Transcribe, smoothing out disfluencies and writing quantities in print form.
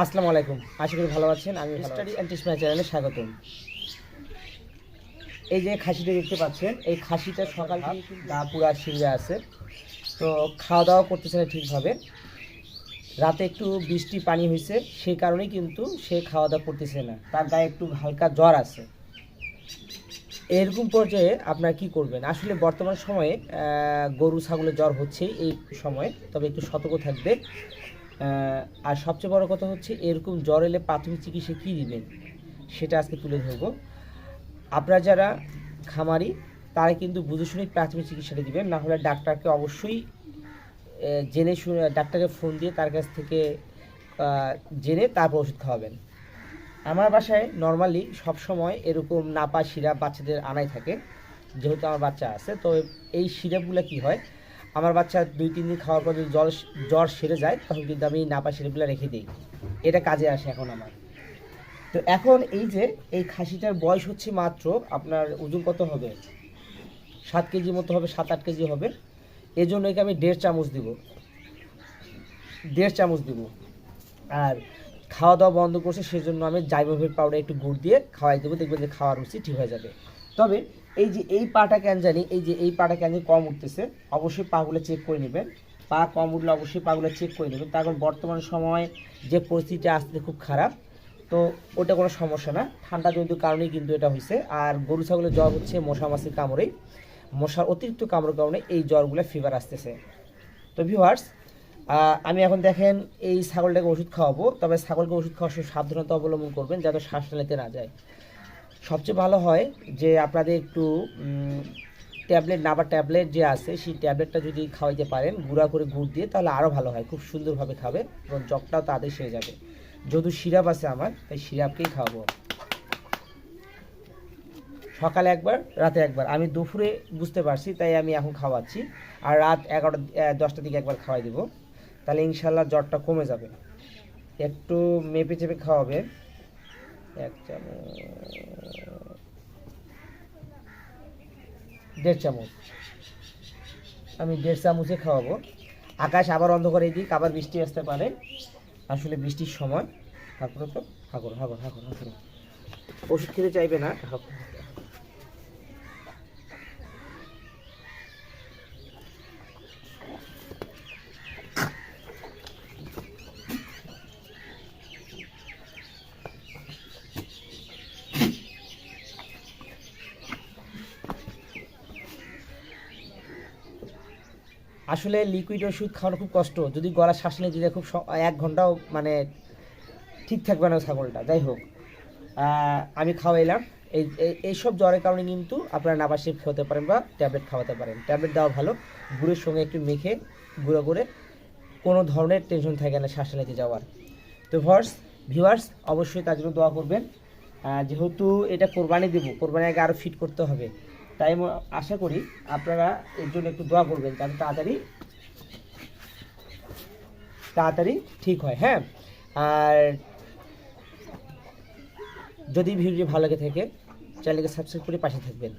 আসসালামু আলাইকুম, আশা করি ভালো আছেন। আমি স্টাডি অ্যান্ড টিপস মাই চ্যানেলে স্বাগতম। এই যে খাসিটা দেখতে পাচ্ছেন, এই খাসিটা সকাল থেকে গা পুরা শিরে আছে, তো খাওয়া দাওয়া করতেছে না ঠিকভাবে। রাতে একটু বৃষ্টি পানি হয়েছে, সেই কারণেই কিন্তু সে খাওয়া দাওয়া করতেছে না, তার গায়ে একটু হালকা জ্বর আছে। এরকম পর্যায়ে আপনারা কি করবেন? আসলে বর্তমান সময়ে গরু ছাগলের জ্বর হচ্ছেই এই সময়ে, তবে একটু সতর্ক থাকবে। আর সবচেয়ে বড় কথা হচ্ছে, এরকম জ্বর এলে প্রাথমিক চিকিৎসা কী দিবেন সেটা আজকে তুলে ধরব। আপনারা যারা খামারি তারা কিন্তু বুঝে শুনে প্রাথমিক চিকিৎসাটা দিবেন, না হলে ডাক্তারকে অবশ্যই জেনে শুনে ডাক্তারকে ফোন দিয়ে তার কাছ থেকে জেনে তারপর ওষুধ খাওয়াবেন। আমার বাসায় নর্মালি সবসময় এরকম নাপা সিরাপ বাচ্চাদের আনাই থাকে, যেহেতু আমার বাচ্চা আছে। তো এই সিরাপগুলো কি হয়, আমার বাচ্চা 2-3 দিন খাওয়ার পর যদি জ্বর সেরে যায়, তখন কিন্তু আমি নাপা সিরাপগুলো রেখে দিই। এটা কাজে আসে এখন আমার। তো এখন এই যে এই খাসিটার বয়স হচ্ছে মাত্র, আপনার ওজন কত হবে, 7 কেজি মতো হবে, 7-8 কেজি হবে। এই জন্য একে আমি 1.5 চামচ দিব, 1.5 চামচ দিব। আর খাওয়া দাওয়া বন্ধ করছে, সেজন্য আমি জাইমোভিট পাউডার একটু গুড় দিয়ে খাওয়াই দেবো, দেখবেন যে খাওয়ার রুচি ঠিক হয়ে যাবে। তবে এই যে এই পাটা কেন জানি, এই যে এই পাটা কেন কম উঠতেছে, অবশ্যই পাগুলো চেক করে নেবেন। পা কম উঠলে অবশ্যই পাগুলো চেক করে নেবেন, তার কারণ বর্তমান সময় যে পরিস্থিতি আসতে খুব খারাপ। তো ওটা কোনো সমস্যা না, ঠান্ডা জনিত কারণেই কিন্তু এটা হয়েছে। আর গরু ছাগলের জ্বর হচ্ছে মশা মাছির কামড়েই, মশার অতিরিক্ত কামড়ের কারণে এই জ্বরগুলো ফিভার আসতেছে। তো ভিউয়ার্স, আমি এখন দেখেন এই ছাগলটাকে ওষুধ খাওয়াবো, তবে ছাগলকে ওষুধ খাওয়ার সময় সাবধানতা অবলম্বন করবেন যাতে শ্বাস নিতে না যায়। সবচেয়ে ভালো হয় যে আপনাদের একটু ট্যাবলেট, নাবার ট্যাবলেট যে আছে, সেই ট্যাবলেটটা যদি খাওয়াইতে পারেন গুঁড়া করে গুড় দিয়ে, তাহলে আরও ভালো হয়, খুব সুন্দরভাবে খাবে এবং জ্বরটাও তাড়াতাড়ি সেরে যাবে। যেহেতু সিরাপ আছে আমার, তাই সিরাপকেই খাওয়াবো। সকালে একবার, রাতে একবার। আমি দুপুরে বুঝতে পারছি, তাই আমি এখন খাওয়াচ্ছি। আর রাত 11-10টার দিকে একবার খাওয়াই দেবো, তাহলে ইনশাল্লাহ জ্বরটা কমে যাবে। একটু মেপে চেপে খাওয়াবেন। 1 চামচ, 1.5 চামচ, আমি 1.5 চামচে খাওয়াবো। আকাশ আবার অন্ধকার এই দিক, আবার বৃষ্টি আসতে পারে, আসলে বৃষ্টির সময়। তারপরে তো হাগর হাগর হাগর হাগর, ওষুধ খেতে চাইবে না। আসলে লিকুইড ওষুধ খাওয়ানো খুব কষ্ট, যদি গলা শ্বাস নিয়ে দিলে খুব 1 ঘন্টাও মানে ঠিক থাকবে না ছাগলটা। যাই হোক, আমি খাওয়াইলাম। এইসব জ্বরের কারণে কিন্তু আপনারা নাবাসিক খেতে পারেন বা ট্যাবলেট খাওয়াতে পারেন। ট্যাবলেট দেওয়া ভালো, গুড়ের সঙ্গে একটু মেখে গুঁড়ো করে, কোনো ধরনের টেনশন থাকে না শ্বাস নিতে যাওয়ার। তো ভিউয়ার্স অবশ্যই তার জন্য দোয়া করবেন। যেহেতু এটা কোরবানি দেব, কোরবানির আগে আরও ফিট করতে হবে, তাই আমি আশা করি আপনারা এর জন্য একটু দোয়া করবেন, যাতে তাড়াতাড়ি ঠিক হয়। হ্যাঁ, আর যদি ভিডিওটি ভালো লাগে থাকে, চ্যানেলকে সাবস্ক্রাইব করে পাশে থাকবেন।